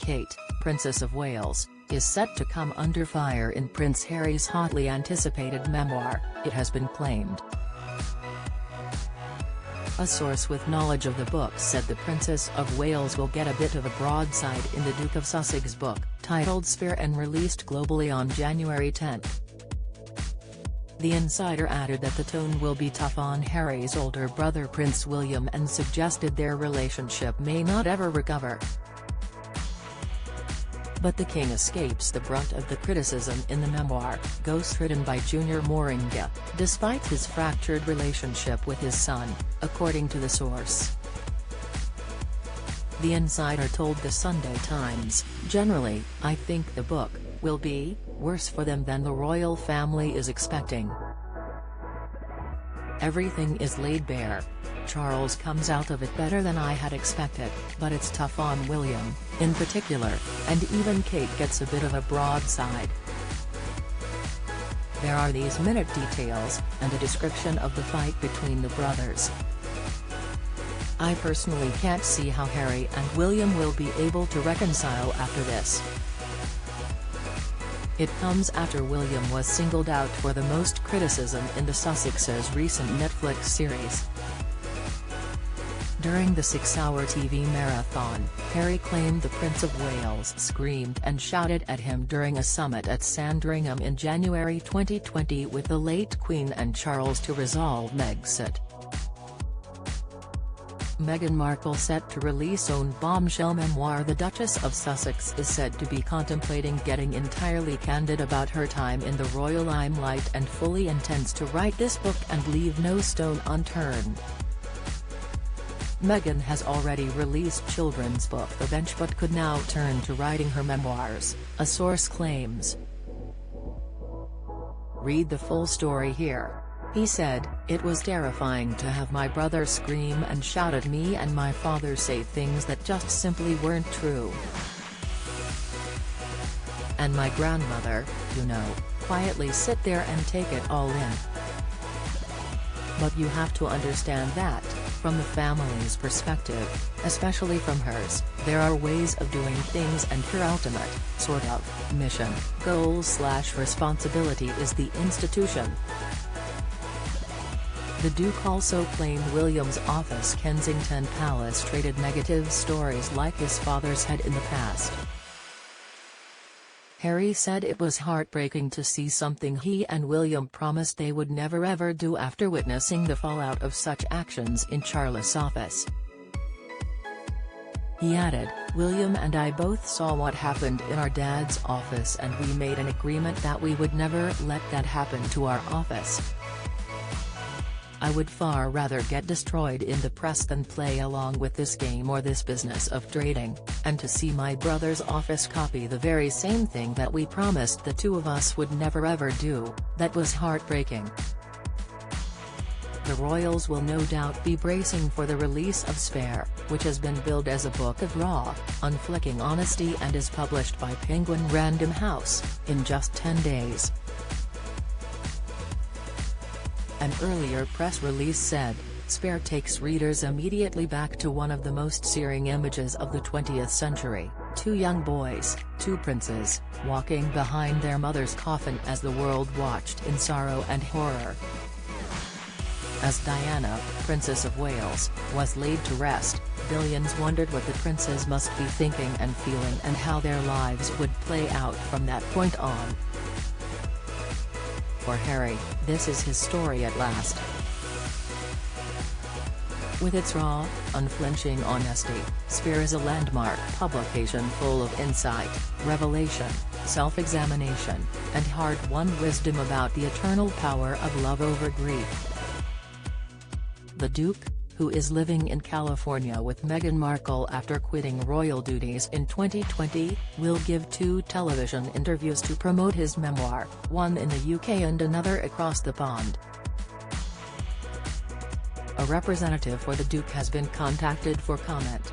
Kate, Princess of Wales, is set to come under fire in Prince Harry's hotly anticipated memoir, it has been claimed. A source with knowledge of the book said the Princess of Wales will get a bit of a broadside in the Duke of Sussex's book, titled Spare and released globally on January 10. The insider added that the tone will be tough on Harry's older brother Prince William and suggested their relationship may not ever recover. But the king escapes the brunt of the criticism in the memoir, ghostwritten by Junior Moringa, despite his fractured relationship with his son, according to the source. The insider told the Sunday Times, "Generally, I think the book will be worse for them than the royal family is expecting. Everything is laid bare. Charles comes out of it better than I had expected, but it's tough on William, in particular, and even Kate gets a bit of a broadside. There are these minute details, and a description of the fight between the brothers. I personally can't see how Harry and William will be able to reconcile after this. It comes after William was singled out for the most criticism in the Sussexes' recent Netflix series. During the 6-hour TV marathon, Harry claimed the Prince of Wales screamed and shouted at him during a summit at Sandringham in January 2020 with the late Queen and Charles to resolve Megxit. Meghan Markle set to release own bombshell memoir. The Duchess of Sussex is said to be contemplating getting entirely candid about her time in the royal limelight and fully intends to write this book and leave no stone unturned. Meghan has already released children's book The Bench but could now turn to writing her memoirs, a source claims. Read the full story here. He said, "It was terrifying to have my brother scream and shout at me and my father say things that just simply weren't true. And my grandmother, quietly sit there and take it all in. But you have to understand that, from the family's perspective, especially from hers, there are ways of doing things and her ultimate, mission, goal/responsibility is the institution." The Duke also claimed William's office Kensington Palace traded negative stories like his father's had in the past. Harry said it was heartbreaking to see something he and William promised they would never ever do after witnessing the fallout of such actions in Charles' office. He added, "William and I both saw what happened in our dad's office and we made an agreement that we would never let that happen to our office. I would far rather get destroyed in the press than play along with this game or this business of trading, and to see my brother's office copy the very same thing that we promised the two of us would never ever do, that was heartbreaking." The royals will no doubt be bracing for the release of Spare, which has been billed as a book of raw, unflicking honesty and is published by Penguin Random House, in just 10 days. An earlier press release said, Spare takes readers immediately back to one of the most searing images of the 20th century, two young boys, two princes, walking behind their mother's coffin as the world watched in sorrow and horror. As Diana, Princess of Wales, was laid to rest, billions wondered what the princes must be thinking and feeling and how their lives would play out from that point on. For Harry, this is his story at last. With its raw, unflinching honesty, Spare is a landmark publication full of insight, revelation, self-examination, and hard-won wisdom about the eternal power of love over grief. The Duke, who is living in California with Meghan Markle after quitting royal duties in 2020, will give 2 television interviews to promote his memoir, one in the UK and another across the pond. A representative for the Duke has been contacted for comment.